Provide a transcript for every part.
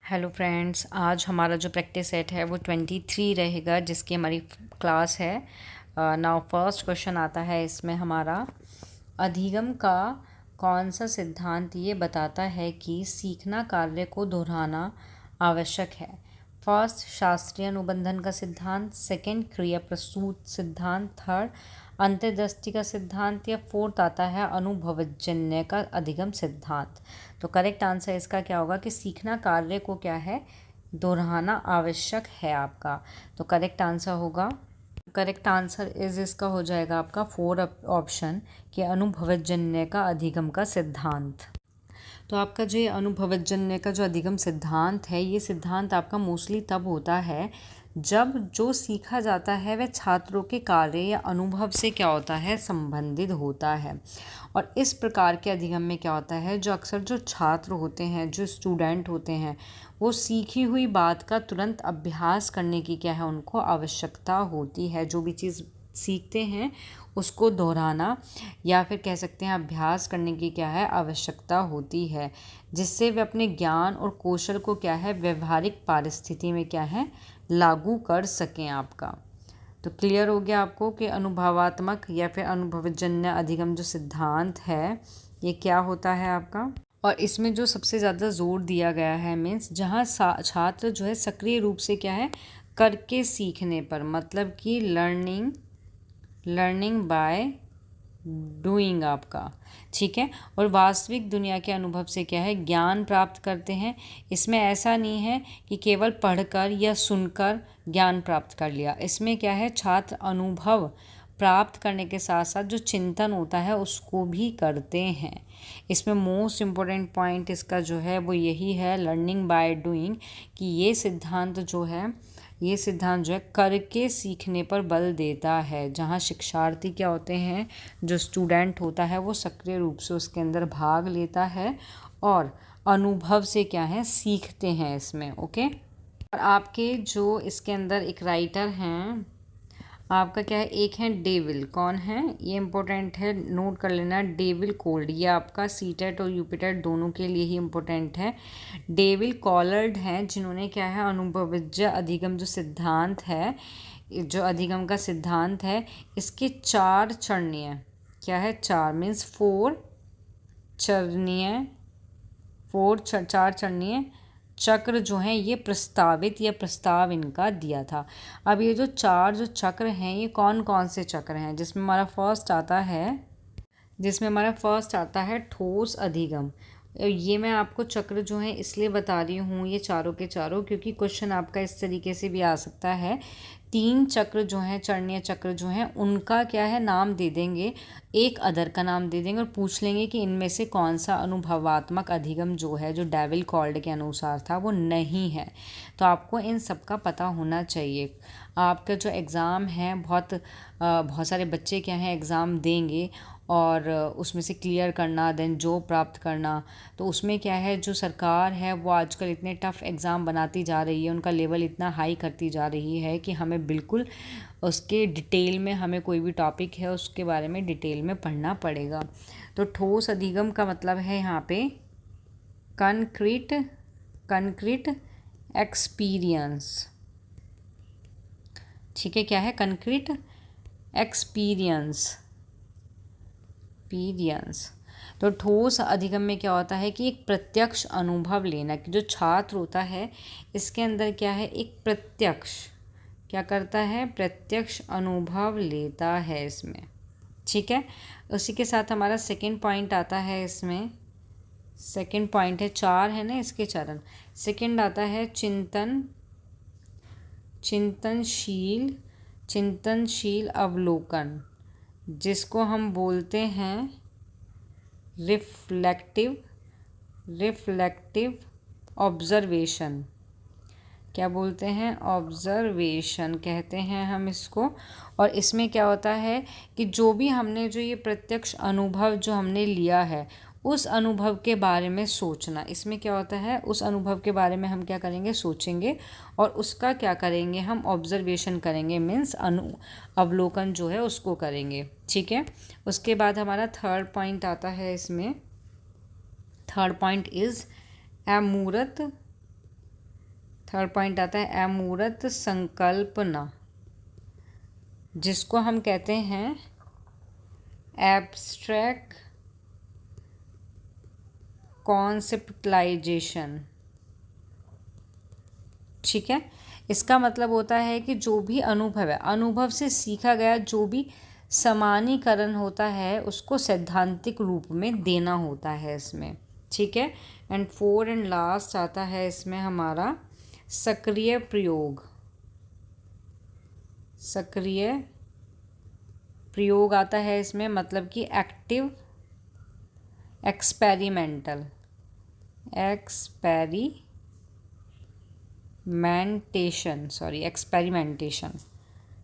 Hello friends, आज हमारा जो प्रैक्टिस सेट है वो 23 रहेगा, जिसकी हमारी क्लास है। नाउ फर्स्ट क्वेश्चन आता है इसमें हमारा, अधिगम का कौन सा सिद्धांत ये बताता है कि सीखना कार्य को दोहराना आवश्यक है। फर्स्ट, शास्त्रीय अनुबंधन का सिद्धांत। सेकंड, क्रिया प्रसूत सिद्धांत। थर्ड, अंतर्दृष्टि का सिद्धांत। या फोर्थ आता है अनुभवजन्य का अधिगम सिद्धांत। तो करेक्ट आंसर इसका क्या होगा कि सीखना कार्य को क्या है, दोहराना आवश्यक है आपका। तो करेक्ट आंसर होगा, करेक्ट आंसर इसका हो जाएगा आपका फोर ऑप्शन कि अनुभवजन्य का अधिगम का सिद्धांत। तो आपका जो ये अनुभवजन्य का जो अधिगम सिद्धांत है, ये सिद्धांत आपका मोस्टली तब होता है जब जो सीखा जाता है वह छात्रों के कार्य या अनुभव से क्या होता है, संबंधित होता है। और इस प्रकार के अधिगम में क्या होता है, जो अक्सर जो छात्र होते हैं, जो स्टूडेंट होते हैं, वो सीखी हुई बात का तुरंत अभ्यास करने की क्या है, उनको आवश्यकता होती है। जो भी चीज़ सीखते हैं उसको दोहराना या फिर कह सकते हैं अभ्यास करने की क्या है, आवश्यकता होती है, जिससे वे अपने ज्ञान और कौशल को क्या है, व्यवहारिक परिस्थिति में क्या है, लागू कर सकें आपका। तो क्लियर हो गया आपको कि अनुभवात्मक या फिर अनुभवजन्य अधिगम जो सिद्धांत है ये क्या होता है आपका। और इसमें जो सबसे ज़्यादा जोर दिया गया है, मीन्स जहाँ छात्र जो है सक्रिय रूप से क्या है, करके सीखने पर, मतलब कि लर्निंग बाय डूइंग आपका, ठीक है। और वास्तविक दुनिया के अनुभव से क्या है, ज्ञान प्राप्त करते हैं। इसमें ऐसा नहीं है कि केवल पढ़कर या सुनकर ज्ञान प्राप्त कर लिया। इसमें क्या है, छात्र अनुभव प्राप्त करने के साथ साथ जो चिंतन होता है उसको भी करते हैं। इसमें मोस्ट इम्पोर्टेंट पॉइंट इसका जो है वो यही है, लर्निंग बाय डूइंग, कि ये सिद्धांत जो है करके सीखने पर बल देता है। जहाँ शिक्षार्थी क्या होते हैं, जो स्टूडेंट होता है वो सक्रिय रूप से उसके अंदर भाग लेता है और अनुभव से क्या है, सीखते हैं इसमें। ओके। और आपके जो इसके अंदर एक राइटर हैं आपका क्या है, एक है डेविल, कौन है ये इम्पोर्टेंट है, नोट कर लेना, डेविल कोल्ड। ये आपका सीटेट और यूपीटेट दोनों के लिए ही इम्पोर्टेंट है। डेविल कॉलर्ड हैं, जिन्होंने क्या है, अनुभवज्य अधिगम जो सिद्धांत है, जो अधिगम का सिद्धांत है, इसके चार चरणीय, क्या है, चार मीन्स चार चरणीय चक्र जो हैं ये प्रस्तावित या प्रस्ताव इनका दिया था। अब ये जो चार जो चक्र हैं ये कौन कौन से चक्र हैं, जिसमें हमारा फर्स्ट आता है ठोस अधिगम। ये मैं आपको चक्र जो है इसलिए बता रही हूँ ये चारों के चारों, क्योंकि क्वेश्चन आपका इस तरीके से भी आ सकता है। तीन चक्र जो हैं, चरणीय चक्र जो हैं, उनका क्या है, नाम दे देंगे, एक अदर का नाम दे देंगे और पूछ लेंगे कि इनमें से कौन सा अनुभवात्मक अधिगम जो है, जो डेविल कॉल्ड के अनुसार था, वो नहीं है। तो आपको इन सब का पता होना चाहिए। आपका जो एग्ज़ाम है, बहुत सारे बच्चे क्या हैं एग्ज़ाम देंगे और उसमें से क्लियर करना, देन जॉब प्राप्त करना। तो उसमें क्या है, जो सरकार है वो आजकल इतने टफ़ एग्ज़ाम बनाती जा रही है, उनका लेवल इतना हाई करती जा रही है कि हमें बिल्कुल उसके डिटेल में, हमें कोई भी टॉपिक है उसके बारे में डिटेल में पढ़ना पड़ेगा। तो ठोस अधिगम का मतलब है यहाँ पे कंक्रीट एक्सपीरियंस, ठीक है। क्या है, कंक्रीट एक्सपीरियंस। तो ठोस अधिगम में क्या होता है कि एक प्रत्यक्ष अनुभव लेना, कि जो छात्र होता है इसके अंदर क्या है, एक क्या करता है, प्रत्यक्ष अनुभव लेता है इसमें, ठीक है। उसी के साथ हमारा सेकंड पॉइंट आता है, इसमें सेकंड पॉइंट है, चार है ना इसके चरण। सेकंड आता है चिंतनशील अवलोकन, जिसको हम बोलते हैं रिफ्लेक्टिव ऑब्जर्वेशन। क्या बोलते हैं, ऑब्जर्वेशन कहते हैं हम इसको। और इसमें क्या होता है कि जो भी हमने, जो ये प्रत्यक्ष अनुभव जो हमने लिया है, उस अनुभव के बारे में सोचना। इसमें क्या होता है, उस अनुभव के बारे में हम क्या करेंगे, सोचेंगे और उसका क्या करेंगे, हम ऑब्जर्वेशन करेंगे, मीन्स अवलोकन जो है उसको करेंगे, ठीक है। उसके बाद हमारा थर्ड पॉइंट आता है इसमें। थर्ड पॉइंट इज़ अमूर्त थर्ड पॉइंट आता है अमूर्त संकल्पना, जिसको हम कहते हैं एब्स्ट्रैक्ट कॉन्सेप्टलाइजेशन। ठीक है, इसका मतलब होता है कि जो भी अनुभव है, अनुभव से सीखा गया जो भी समानीकरण होता है उसको सैद्धांतिक रूप में देना होता है इसमें। ठीक है, एंड फोर एंड लास्ट आता है इसमें हमारा सक्रिय प्रयोग। सक्रिय प्रयोग आता है इसमें, मतलब कि एक्टिव एक्सपेरिमेंटेशन।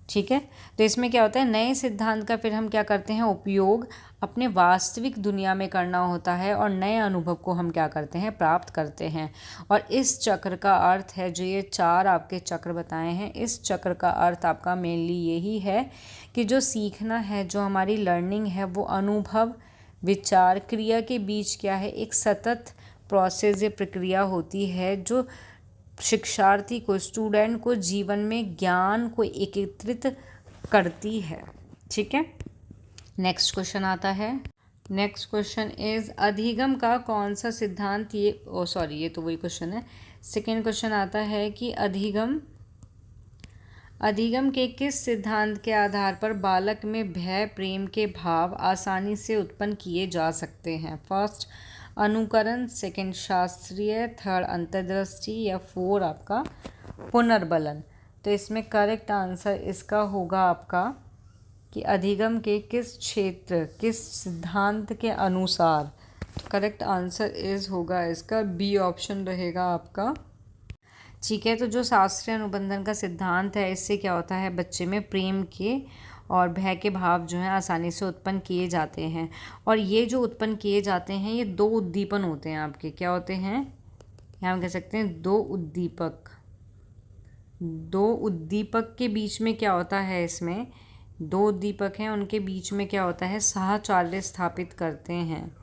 ठीक है, तो इसमें क्या होता है, नए सिद्धांत का फिर हम क्या करते हैं, उपयोग अपने वास्तविक दुनिया में करना होता है और नए अनुभव को हम क्या करते हैं, प्राप्त करते हैं। और इस चक्र का अर्थ है, जो ये 4 आपके चक्र बताए हैं, इस चक्र का अर्थ आपका मेनली यही है कि जो सीखना है, जो हमारी लर्निंग है, वो अनुभव, विचार, क्रिया के बीच क्या है, एक सतत प्रोसेस या प्रक्रिया होती है जो शिक्षार्थी को, स्टूडेंट को जीवन में ज्ञान को एकत्रित करती है। ठीक है, नेक्स्ट क्वेश्चन आता है। नेक्स्ट क्वेश्चन इज अधिगम का कौन सा सिद्धांत, ये ये तो वही क्वेश्चन है। सेकेंड क्वेश्चन आता है कि अधिगम के किस सिद्धांत के आधार पर बालक में भय प्रेम के भाव आसानी से उत्पन्न किए जा सकते हैं। फर्स्ट अनुकरण, सेकंड शास्त्रीय, थर्ड अंतर्दृष्टि, या फोर आपका पुनर्बलन। तो इसमें करेक्ट आंसर इसका होगा आपका कि अधिगम के किस क्षेत्र, किस सिद्धांत के अनुसार। तो करेक्ट आंसर इज होगा इसका बी ऑप्शन रहेगा आपका। ठीक है, तो जो शास्त्रीय अनुबंधन का सिद्धांत है, इससे क्या होता है, बच्चे में प्रेम के और भय के भाव जो हैं आसानी से उत्पन्न किए जाते हैं। और ये जो उत्पन्न किए जाते हैं, ये 2 उद्दीपन होते हैं आपके, क्या होते हैं, यहाँ हम कह सकते हैं 2 उद्दीपक। 2 उद्दीपक के बीच में क्या होता है, इसमें 2 उद्दीपक हैं, उनके बीच में क्या होता है, साहचर्य स्थापित करते हैं।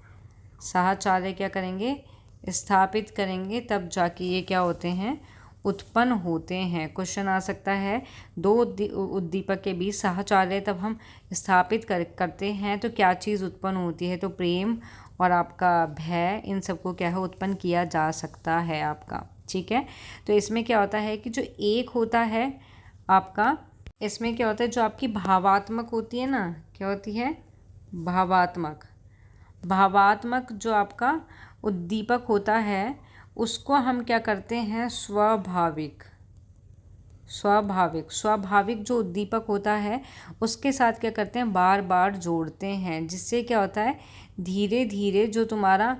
साहचर्य क्या करेंगे, स्थापित करेंगे, तब जाके ये क्या होते हैं, उत्पन्न होते हैं। क्वेश्चन आ सकता है 2 उद्दीपक के बीच साहचर्य तब हम स्थापित करते हैं तो क्या चीज़ उत्पन्न होती है, तो प्रेम और आपका भय, इन सबको क्या है, उत्पन्न किया जा सकता है आपका। ठीक है, तो इसमें क्या होता है कि जो एक होता है आपका, इसमें क्या होता है, जो आपकी भावात्मक होती है ना, क्या होती है, भावात्मक जो आपका उद्दीपक होता है, उसको हम क्या करते हैं, स्वाभाविक जो उद्दीपक होता है उसके साथ क्या करते हैं, बार बार जोड़ते हैं, जिससे क्या होता है, धीरे धीरे जो तुम्हारा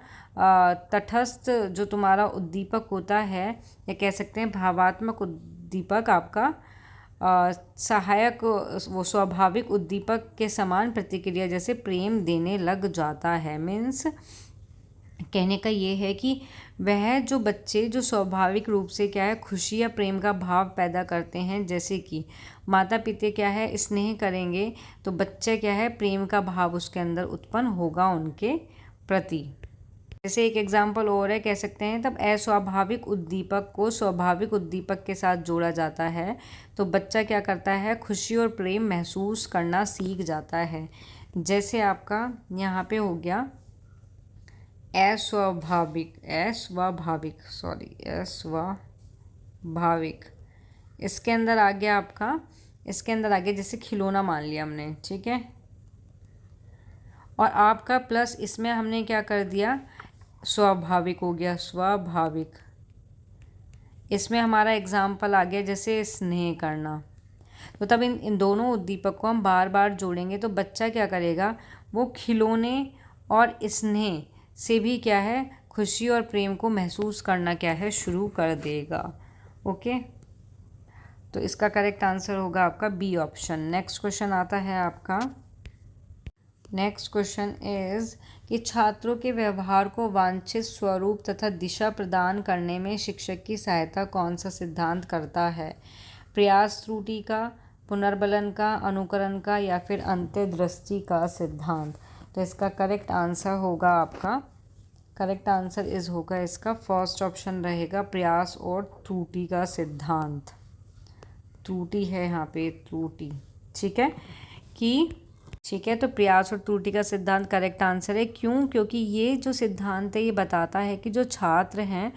तटस्थ जो तुम्हारा उद्दीपक होता है, या कह सकते हैं भावात्मक उद्दीपक आपका सहायक, वो स्वाभाविक उद्दीपक के समान प्रतिक्रिया जैसे प्रेम देने लग जाता है। मीन्स कहने का ये है कि वह जो बच्चे जो स्वाभाविक रूप से क्या है, खुशी या प्रेम का भाव पैदा करते हैं, जैसे कि माता पिता क्या है, स्नेह करेंगे तो बच्चा क्या है, प्रेम का भाव उसके अंदर उत्पन्न होगा उनके प्रति। जैसे एक एग्जाम्पल और है, कह सकते हैं तब अस्वाभाविक उद्दीपक को स्वाभाविक उद्दीपक के साथ जोड़ा जाता है तो बच्चा क्या करता है, खुशी और प्रेम महसूस करना सीख जाता है। जैसे आपका यहाँ पे हो गया अस्वाभाविक, इसके अंदर आ गया आपका, इसके अंदर आ गया जैसे खिलौना मान लिया हमने, ठीक है, और आपका प्लस इसमें हमने क्या कर दिया, स्वाभाविक हो गया, स्वाभाविक। इसमें हमारा एग्जाम्पल आ गया जैसे स्नेह करना। तो तब इन दोनों उद्दीपक को हम बार बार जोड़ेंगे तो बच्चा क्या करेगा, वो खिलौने और स्नेह से भी क्या है, खुशी और प्रेम को महसूस करना क्या है, शुरू कर देगा। ओके, तो इसका करेक्ट आंसर होगा आपका बी ऑप्शन। नेक्स्ट क्वेश्चन आता है आपका, नेक्स्ट क्वेश्चन इज कि छात्रों के व्यवहार को वांछित स्वरूप तथा दिशा प्रदान करने में शिक्षक की सहायता कौन सा सिद्धांत करता है, प्रयास त्रुटि का, पुनर्बलन का, अनुकरण का, या फिर अंतर्दृष्टि का सिद्धांत। तो इसका करेक्ट आंसर होगा आपका करेक्ट आंसर इज होगा इसका फर्स्ट ऑप्शन रहेगा, प्रयास और त्रुटि का सिद्धांत। त्रुटि है यहाँ पे, त्रुटि। ठीक है कि ठीक है, तो प्रयास और त्रुटि का सिद्धांत करेक्ट आंसर है। क्यों? क्योंकि ये जो सिद्धांत है ये बताता है कि जो छात्र हैं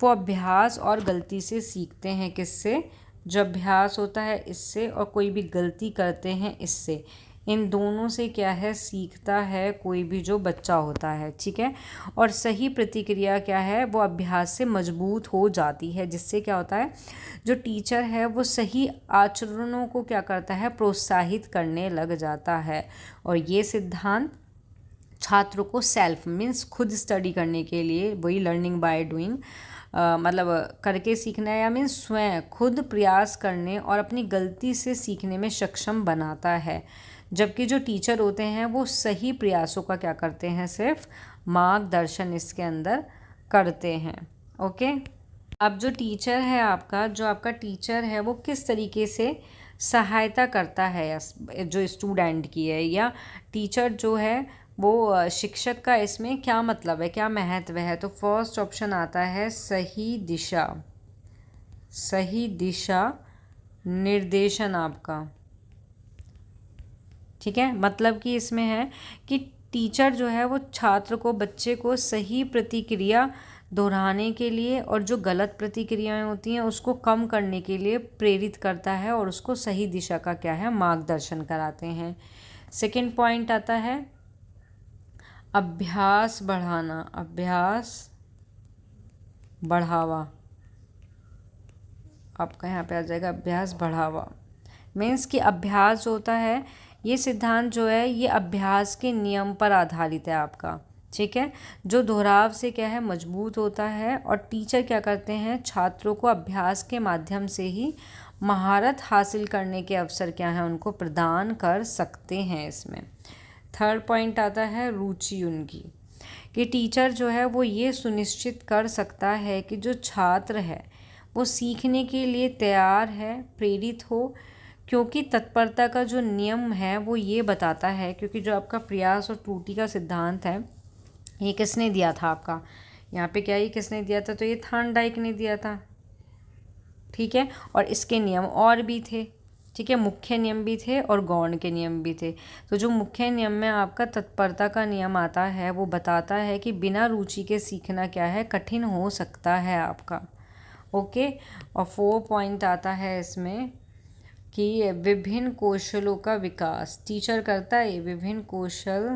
वो अभ्यास और गलती से सीखते हैं। किससे? जो अभ्यास होता है इससे, और कोई भी गलती करते हैं इससे। इन दोनों से क्या है? सीखता है कोई भी जो बच्चा होता है। ठीक है, और सही प्रतिक्रिया क्या है? वो अभ्यास से मजबूत हो जाती है, जिससे क्या होता है, जो टीचर है वो सही आचरणों को क्या करता है? प्रोत्साहित करने लग जाता है। और ये सिद्धांत छात्रों को सेल्फ मीन्स खुद स्टडी करने के लिए, वही लर्निंग बाय डूइंग, मतलब करके सीखना, या मीन्स स्वयं खुद प्रयास करने और अपनी गलती से सीखने में सक्षम बनाता है। जबकि जो टीचर होते हैं वो सही प्रयासों का क्या करते हैं? सिर्फ मार्गदर्शन इसके अंदर करते हैं। ओके, अब जो टीचर है आपका, जो आपका टीचर है वो किस तरीके से सहायता करता है जो स्टूडेंट की है, या टीचर जो है वो शिक्षक का इसमें क्या मतलब है, क्या महत्व है? तो फर्स्ट ऑप्शन आता है सही दिशा, सही दिशा निर्देशन आपका। ठीक है, मतलब कि इसमें है कि टीचर जो है वो छात्र को, बच्चे को सही प्रतिक्रिया दोहराने के लिए और जो गलत प्रतिक्रियाएं होती हैं उसको कम करने के लिए प्रेरित करता है, और उसको सही दिशा का क्या है? मार्गदर्शन कराते हैं। सेकंड पॉइंट आता है अभ्यास बढ़ाना, अभ्यास बढ़ावा। आपका यहाँ पे आ जाएगा अभ्यास बढ़ावा। मीन्स कि अभ्यास जो होता है, ये सिद्धांत जो है ये अभ्यास के नियम पर आधारित है आपका। ठीक है, जो दोहराव से क्या है? मजबूत होता है। और टीचर क्या करते हैं? छात्रों को अभ्यास के माध्यम से ही महारत हासिल करने के अवसर क्या हैं? उनको प्रदान कर सकते हैं इसमें। थर्ड पॉइंट आता है रुचि उनकी, कि टीचर जो है वो ये सुनिश्चित कर सकता है कि जो छात्र है वो सीखने के लिए तैयार है, प्रेरित हो। क्योंकि तत्परता का जो नियम है वो ये बताता है, क्योंकि जो आपका प्रयास और त्रुटि का सिद्धांत है ये किसने दिया था आपका? यहाँ पे क्या ये किसने दिया था? तो ये थॉर्नडाइक ने दिया था। ठीक है, और इसके नियम और भी थे। ठीक है, मुख्य नियम भी थे और गौण के नियम भी थे। तो जो मुख्य नियम में आपका तत्परता का नियम आता है वो बताता है कि बिना रुचि के सीखना क्या है? कठिन हो सकता है आपका। ओके, और 4 पॉइंट आता है इसमें कि विभिन्न कौशलों का विकास टीचर करता है। विभिन्न कौशल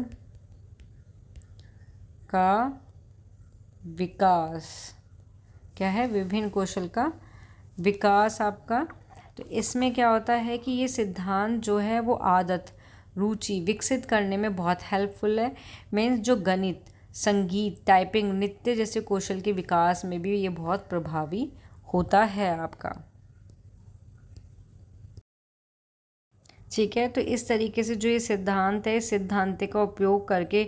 का विकास क्या है? विभिन्न कौशल का विकास आपका। तो इसमें क्या होता है कि ये सिद्धांत जो है वो आदत, रुचि विकसित करने में बहुत हेल्पफुल है। मीन्स जो गणित, संगीत, टाइपिंग, नृत्य जैसे कौशल के विकास में भी ये बहुत प्रभावी होता है आपका। ठीक है, तो इस तरीके से जो ये सिद्धांत है, इस सिद्धांत का उपयोग करके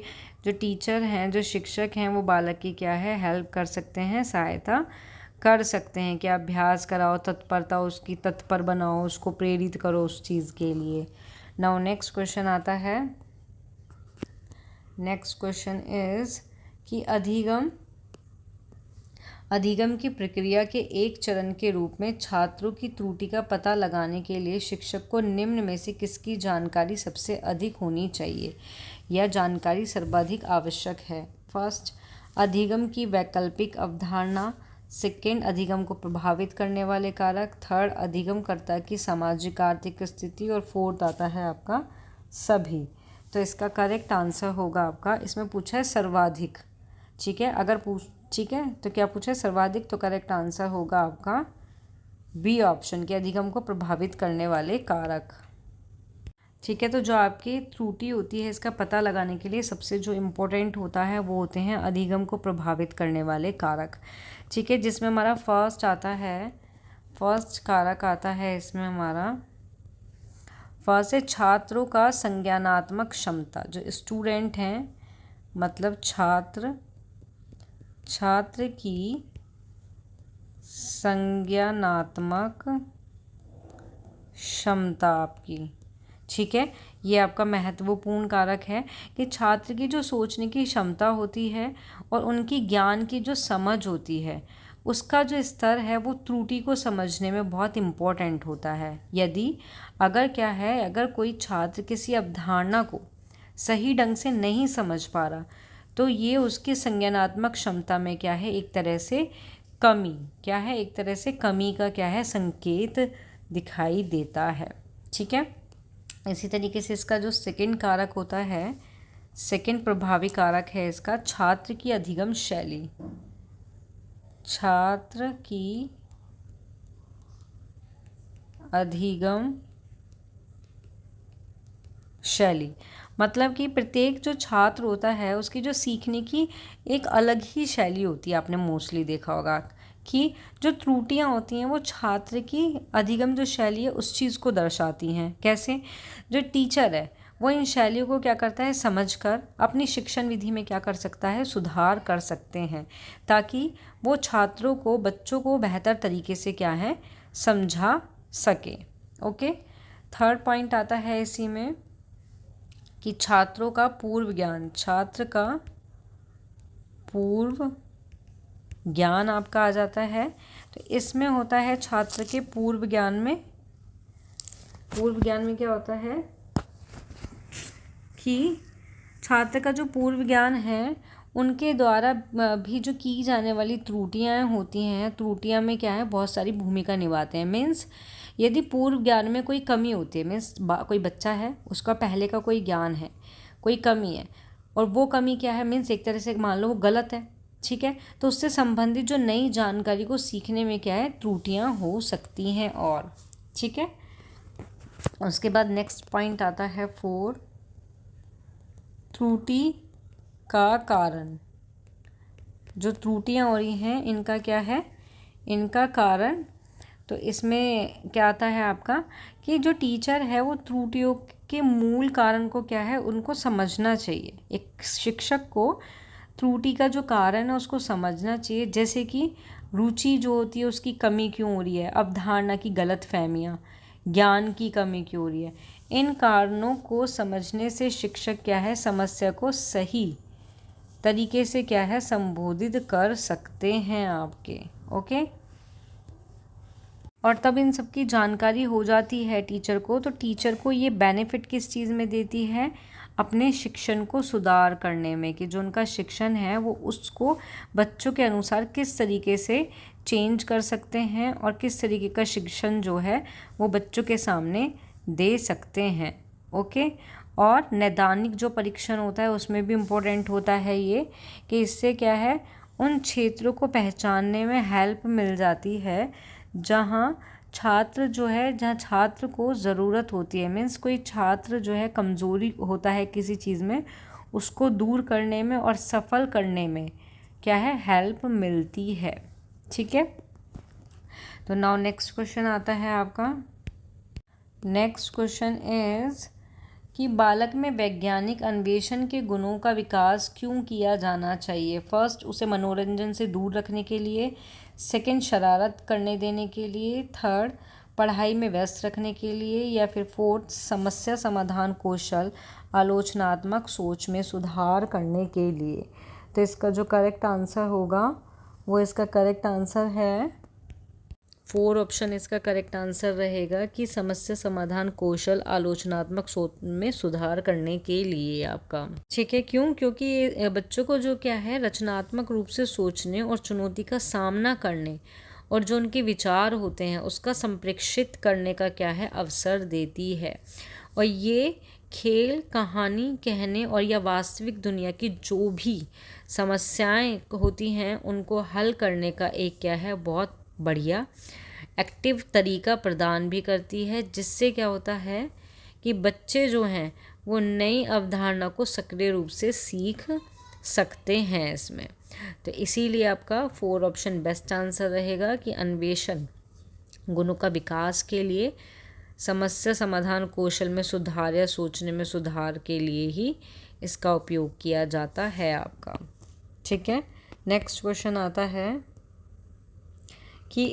जो टीचर हैं, जो शिक्षक हैं, वो बालक की क्या है? हेल्प कर सकते हैं, सहायता कर सकते हैं कि अभ्यास कराओ, तत्परता उसकी तत्पर बनाओ, उसको प्रेरित करो उस चीज़ के लिए। नाउ नेक्स्ट क्वेश्चन आता है। नेक्स्ट क्वेश्चन इज कि अधिगम की प्रक्रिया के एक चरण के रूप में छात्रों की त्रुटि का पता लगाने के लिए शिक्षक को निम्न में से किसकी जानकारी सबसे अधिक होनी चाहिए, यह जानकारी सर्वाधिक आवश्यक है? फर्स्ट, अधिगम की वैकल्पिक अवधारणा। सेकेंड, अधिगम को प्रभावित करने वाले कारक। थर्ड, अधिगमकर्ता की सामाजिक आर्थिक स्थिति। और फोर्थ आता है आपका सभी। तो इसका करेक्ट आंसर होगा आपका, इसमें पूछा है सर्वाधिक। ठीक है, अगर ठीक है, तो क्या पूछा है? सर्वाधिक। तो करेक्ट आंसर होगा आपका बी ऑप्शन के अधिगम को प्रभावित करने वाले कारक। ठीक है, तो जो आपकी त्रुटि होती है इसका पता लगाने के लिए सबसे जो इम्पोर्टेंट होता है वो होते हैं अधिगम को प्रभावित करने वाले कारक। ठीक है, जिसमें हमारा फर्स्ट आता है, फर्स्ट कारक आता है इसमें हमारा फर्स्ट है छात्रों का संज्ञानात्मक क्षमता। जो स्टूडेंट हैं, मतलब छात्र की संज्ञानात्मक क्षमता आपकी। ठीक है, ये आपका महत्वपूर्ण कारक है कि छात्र की जो सोचने की क्षमता होती है और उनकी ज्ञान की जो समझ होती है उसका जो स्तर है वो त्रुटि को समझने में बहुत इम्पोर्टेंट होता है। अगर कोई छात्र किसी अवधारणा को सही ढंग से नहीं समझ पा रहा तो ये उसकी संज्ञानात्मक क्षमता में एक तरह से कमी का संकेत दिखाई देता है। ठीक है, इसी तरीके से इसका जो सेकंड कारक होता है, सेकंड प्रभावी कारक है इसका छात्र की अधिगम शैली। छात्र की अधिगम शैली मतलब कि प्रत्येक जो छात्र होता है उसकी जो सीखने की एक अलग ही शैली होती है। आपने मोस्टली देखा होगा कि जो त्रुटियां होती हैं वो छात्र की अधिगम जो शैली है उस चीज़ को दर्शाती हैं। कैसे? जो टीचर है वो इन शैलियों को क्या करता है, समझकर अपनी शिक्षण विधि में क्या कर सकता है, सुधार कर सकते हैं, ताकि वो छात्रों को, बच्चों को बेहतर तरीके से समझा सके। ओके, थर्ड पॉइंट आता है इसी में कि छात्रों का पूर्व ज्ञान। छात्र का पूर्व ज्ञान आपका आ जाता है। तो इसमें होता है छात्र के पूर्व ज्ञान में क्या होता है कि छात्र का जो पूर्व ज्ञान है उनके द्वारा भी जो की जाने वाली त्रुटियां होती हैं, त्रुटियां में बहुत सारी भूमिका निभाते हैं। मीन्स यदि पूर्व ज्ञान में कोई कमी होती है, मीन्स कोई बच्चा है उसका पहले का कोई ज्ञान है, कोई कमी है और वो कमी मीन्स एक तरह से मान लो वो गलत है। ठीक है, तो उससे संबंधित जो नई जानकारी को सीखने में त्रुटियां हो सकती हैं। और ठीक है, उसके बाद नेक्स्ट पॉइंट आता है 4, त्रुटि का कारण। जो त्रुटियां हो रही हैं इनका इनका कारण। तो इसमें क्या आता है आपका कि जो टीचर है वो त्रुटियों के मूल कारण को उनको समझना चाहिए। एक शिक्षक को त्रुटि का जो कारण है उसको समझना चाहिए, जैसे कि रुचि जो होती है उसकी कमी क्यों हो रही है, अवधारणा की गलतफहमियाँ, ज्ञान की कमी क्यों हो रही है। इन कारणों को समझने से शिक्षक समस्या को सही तरीके से संबोधित कर सकते हैं आपके। ओके, और तब इन सब की जानकारी हो जाती है टीचर को, तो टीचर को ये बेनिफिट किस चीज़ में देती है, अपने शिक्षण को सुधार करने में, कि जो उनका शिक्षण है वो उसको बच्चों के अनुसार किस तरीके से चेंज कर सकते हैं और किस तरीके का शिक्षण जो है वो बच्चों के सामने दे सकते हैं। ओके, और नैदानिक जो परीक्षण होता है उसमें भी इम्पोर्टेंट होता है ये, कि इससे उन क्षेत्रों को पहचानने में हेल्प मिल जाती है जहाँ छात्र को ज़रूरत होती है। मीन्स कोई छात्र जो है कमज़ोरी होता है किसी चीज़ में, उसको दूर करने में और सफल करने में हेल्प मिलती है। ठीक है, तो नाउ नेक्स्ट क्वेश्चन आता है आपका। नेक्स्ट क्वेश्चन इज़ कि बालक में वैज्ञानिक अन्वेषण के गुणों का विकास क्यों किया जाना चाहिए। फर्स्ट, उसे मनोरंजन से दूर रखने के लिए। सेकंड, शरारत करने देने के लिए। थर्ड, पढ़ाई में व्यस्त रखने के लिए। या फिर फोर्थ, समस्या समाधान कौशल, आलोचनात्मक सोच में सुधार करने के लिए। तो इसका जो करेक्ट आंसर होगा वो इसका करेक्ट आंसर है 4 ऑप्शन। इसका करेक्ट आंसर रहेगा कि समस्या समाधान कौशल, आलोचनात्मक सोच में सुधार करने के लिए आपका। ठीक है, क्यों? क्योंकि बच्चों को जो रचनात्मक रूप से सोचने और चुनौती का सामना करने और जो उनके विचार होते हैं उसका संप्रेषित करने का अवसर देती है। और ये खेल, कहानी कहने और या वास्तविक दुनिया की जो भी समस्याएं होती हैं उनको हल करने का एक बहुत बढ़िया एक्टिव तरीका प्रदान भी करती है, जिससे क्या होता है कि बच्चे जो हैं वो नई अवधारणा को सक्रिय रूप से सीख सकते हैं इसमें। तो इसीलिए आपका 4 ऑप्शन बेस्ट आंसर रहेगा कि अन्वेषण गुणों का विकास के लिए, समस्या समाधान कौशल में सुधार या सोचने में सुधार के लिए ही इसका उपयोग किया जाता है आपका। ठीक है, नेक्स्ट क्वेश्चन आता है कि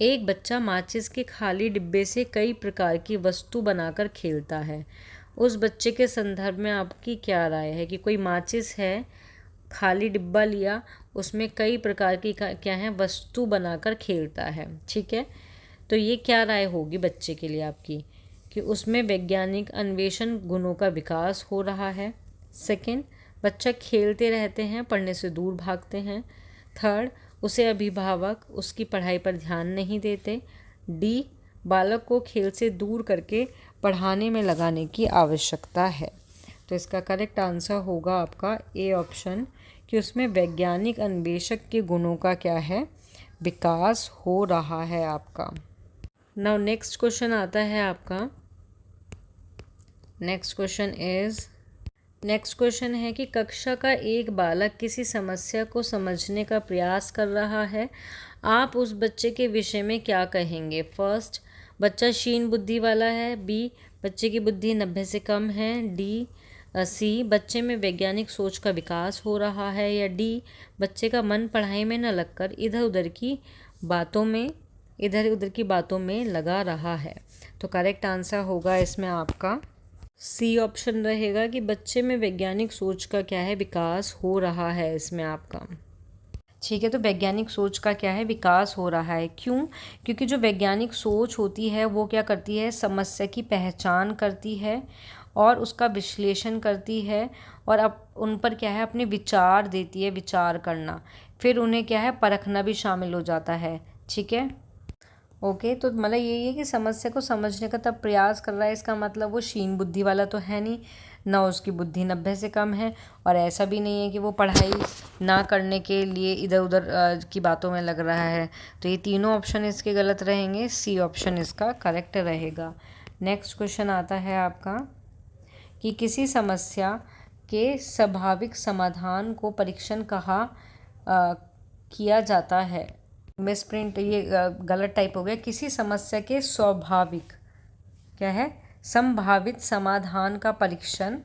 एक बच्चा माचिस के खाली डिब्बे से कई प्रकार की वस्तु बनाकर खेलता है। उस बच्चे के संदर्भ में आपकी क्या राय है कि कोई माचिस है, खाली डिब्बा लिया, उसमें कई प्रकार की क्या है वस्तु बनाकर खेलता है, ठीक है। तो ये क्या राय होगी बच्चे के लिए आपकी कि उसमें वैज्ञानिक अन्वेषण गुणों का विकास हो रहा है। सेकंड, बच्चा खेलते रहते हैं, पढ़ने से दूर भागते हैं। थर्ड, उसे अभिभावक उसकी पढ़ाई पर ध्यान नहीं देते। डी, बालक को खेल से दूर करके पढ़ाने में लगाने की आवश्यकता है। तो इसका करेक्ट आंसर होगा आपका ए ऑप्शन कि उसमें वैज्ञानिक अन्वेषक के गुणों का क्या है, विकास हो रहा है आपका। नाउ नेक्स्ट क्वेश्चन आता है आपका। नेक्स्ट क्वेश्चन है कि कक्षा का एक बालक किसी समस्या को समझने का प्रयास कर रहा है। आप उस बच्चे के विषय में क्या कहेंगे? फर्स्ट, बच्चा क्षीण बुद्धि वाला है। बी, बच्चे की बुद्धि 90 से कम है। सी, बच्चे में वैज्ञानिक सोच का विकास हो रहा है। या डी, बच्चे का मन पढ़ाई में न लगकर इधर उधर की बातों में लगा रहा है। तो करेक्ट आंसर होगा इसमें आपका सी ऑप्शन रहेगा कि बच्चे में वैज्ञानिक सोच का क्या है, विकास हो रहा है इसमें आपका। ठीक है, तो वैज्ञानिक सोच का क्या है, विकास हो रहा है। क्यों? क्योंकि जो वैज्ञानिक सोच होती है वो क्या करती है, समस्या की पहचान करती है और उसका विश्लेषण करती है और अब उन पर क्या है, अपने विचार देती है, विचार करना, फिर उन्हें क्या है, परखना भी शामिल हो जाता है। ठीक है, ओके। तो मतलब यही है कि समस्या को समझने का तब प्रयास कर रहा है, इसका मतलब वो क्षीण बुद्धि वाला तो है नहीं, ना उसकी बुद्धि 90 से कम है, और ऐसा भी नहीं है कि वो पढ़ाई ना करने के लिए इधर उधर की बातों में लग रहा है। तो ये तीनों ऑप्शन इसके गलत रहेंगे, सी ऑप्शन इसका करेक्ट रहेगा। नेक्स्ट क्वेश्चन आता है आपका कि किसी समस्या के स्वाभाविक समाधान को परीक्षण किया जाता है। मिस प्रिंट, ये गलत टाइप हो गया। किसी समस्या के स्वाभाविक क्या है, संभावित समाधान का परीक्षण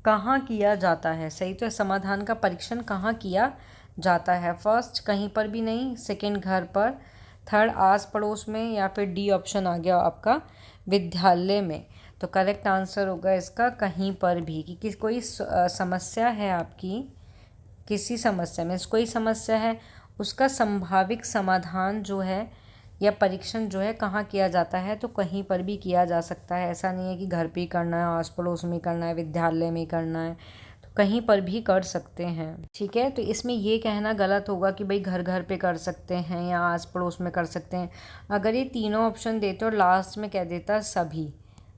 कहाँ किया जाता है? सही तो है, समाधान का परीक्षण कहाँ किया जाता है? फर्स्ट, कहीं पर भी नहीं। सेकंड, घर पर। थर्ड, आस पड़ोस में। या फिर डी ऑप्शन आ गया आपका, विद्यालय में। तो करेक्ट आंसर होगा इसका कहीं पर भी, कि कोई समस्या है आपकी, किसी समस्या में कोई समस्या है, उसका संभाविक समाधान जो है या परीक्षण जो है कहाँ किया जाता है, तो कहीं पर भी किया जा सकता है। ऐसा नहीं है कि घर पे ही करना है, आस पड़ोस में करना है, विद्यालय में करना है, तो कहीं पर भी कर सकते हैं। ठीक है, तो इसमें ये कहना गलत होगा कि भाई घर घर पे कर सकते हैं या आस पड़ोस में कर सकते हैं। अगर ये तीनों ऑप्शन देते और लास्ट में कह देता सभी,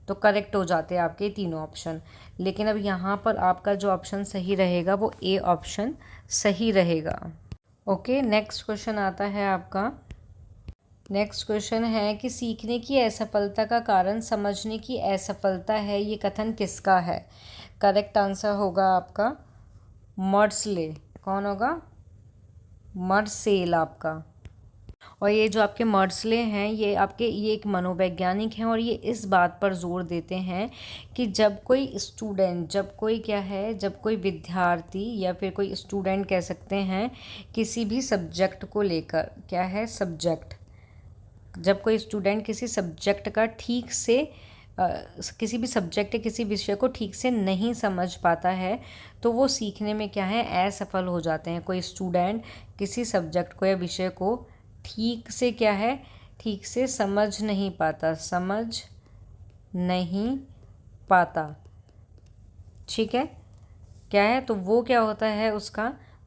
तो करेक्ट हो जाते हैं आपके तीनों ऑप्शन। लेकिन अब यहाँ पर आपका जो ऑप्शन सही रहेगा वो ए ऑप्शन सही रहेगा। ओके, नेक्स्ट क्वेश्चन आता है आपका। नेक्स्ट क्वेश्चन है कि सीखने की असफलता का कारण समझने की असफलता है, ये कथन किसका है? करेक्ट आंसर होगा आपका मर्सले। कौन होगा? मर्सेल आपका। और ये जो आपके मर्सले हैं, ये एक मनोवैज्ञानिक हैं और ये इस बात पर जोर देते हैं कि जब कोई विद्यार्थी या फिर कोई स्टूडेंट कह सकते हैं, किसी भी सब्जेक्ट को लेकर क्या है, सब्जेक्ट, जब कोई स्टूडेंट किसी सब्जेक्ट का ठीक से किसी भी सब्जेक्ट या किसी विषय को ठीक से नहीं समझ पाता है, तो वो सीखने में क्या है, असफल हो जाते हैं। कोई स्टूडेंट किसी सब्जेक्ट को या विषय को ठीक से समझ नहीं पाता। ठीक है, क्या है, तो वो क्या होता है,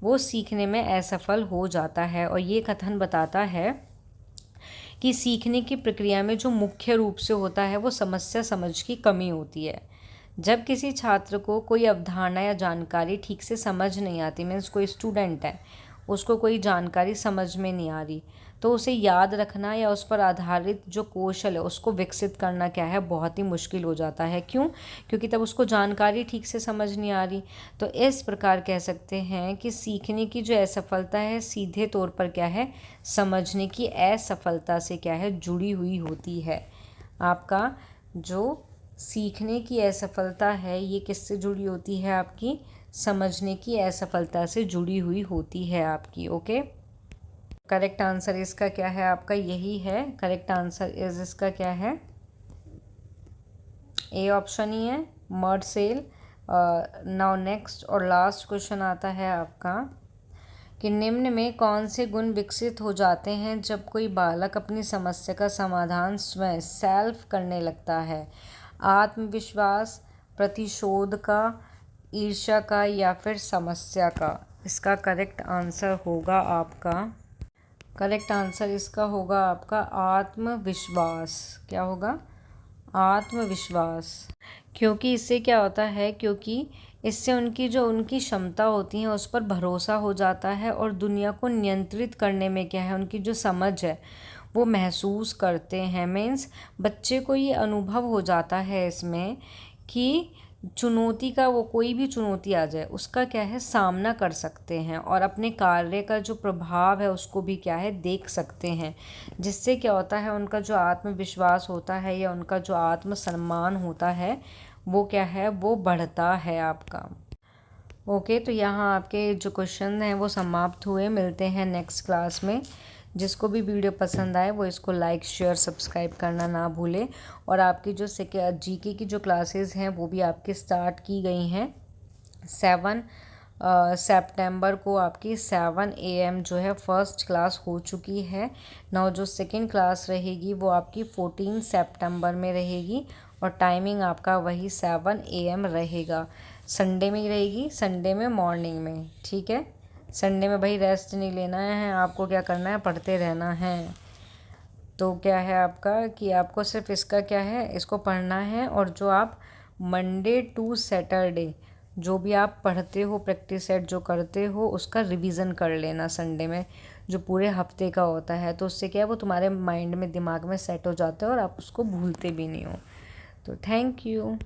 वो सीखने में असफल हो जाता है। और ये कथन बताता है कि सीखने की प्रक्रिया में जो मुख्य रूप से होता है वो समस्या समझ की कमी होती है। जब किसी छात्र को कोई अवधारणा या जानकारी ठीक से समझ नहीं आती, मीन्स कोई स्टूडेंट है, उसको कोई जानकारी समझ में नहीं आ रही, तो उसे याद रखना या उस पर आधारित जो कौशल है उसको विकसित करना क्या है, बहुत ही मुश्किल हो जाता है। क्यों? क्योंकि तब उसको जानकारी ठीक से समझ नहीं आ रही। तो इस प्रकार कह सकते हैं कि सीखने की जो असफलता है सीधे तौर पर क्या है, समझने की असफलता से क्या है, जुड़ी हुई होती है। आपका जो सीखने की असफलता है ये किससे जुड़ी होती है, आपकी समझने की असफलता से जुड़ी हुई होती है आपकी। ओके। करेक्ट आंसर इसका क्या है आपका, यही है। करेक्ट आंसर इज इसका क्या है, ए ऑप्शन ही है, मड सेल। नाउ नेक्स्ट और लास्ट क्वेश्चन आता है आपका कि निम्न में कौन से गुण विकसित हो जाते हैं जब कोई बालक अपनी समस्या का समाधान स्वयं सेल्फ करने लगता है। आत्मविश्वास, प्रतिशोध का, ईर्ष्या का या फिर समस्या का। इसका करेक्ट आंसर होगा आपका, करेक्ट आंसर इसका होगा आपका आत्मविश्वास। क्या होगा, आत्मविश्वास। क्योंकि इससे क्या होता है, क्योंकि इससे उनकी क्षमता होती है उस पर भरोसा हो जाता है और दुनिया को नियंत्रित करने में क्या है, उनकी जो समझ है वो महसूस करते हैं। मीन्स बच्चे को ये अनुभव हो जाता है इसमें कि चुनौती का, वो कोई भी चुनौती आ जाए उसका क्या है सामना कर सकते हैं और अपने कार्य का जो प्रभाव है उसको भी क्या है देख सकते हैं। जिससे क्या होता है, उनका जो आत्मविश्वास होता है या उनका जो आत्मसम्मान होता है वो क्या है, वो बढ़ता है आपका। ओके, तो यहाँ आपके जो क्वेश्चन हैं वो समाप्त हुए। मिलते हैं नेक्स्ट क्लास में। जिसको भी वीडियो पसंद आए वो इसको लाइक शेयर सब्सक्राइब करना ना भूले। और आपकी जो जीके की जो क्लासेस हैं वो भी आपकी स्टार्ट की गई हैं। 7 सितंबर को आपकी 7 AM जो है फर्स्ट क्लास हो चुकी है। नाउ जो सेकंड क्लास रहेगी वो आपकी 14 सितंबर में रहेगी और टाइमिंग आपका वही 7 AM रहेगा। संडे में ही रहेगी, संडे में मॉर्निंग में, ठीक है। संडे में भाई रेस्ट नहीं लेना है, आपको क्या करना है, पढ़ते रहना है। तो क्या है आपका कि आपको सिर्फ इसका क्या है, इसको पढ़ना है। और जो आप मंडे टू सैटरडे जो भी आप पढ़ते हो, प्रैक्टिस सेट जो करते हो, उसका रिवीजन कर लेना संडे में, जो पूरे हफ्ते का होता है। तो उससे क्या है, वो तुम्हारे माइंड में, दिमाग में सेट हो जाता है और आप उसको भूलते भी नहीं हो। तो थैंक यू।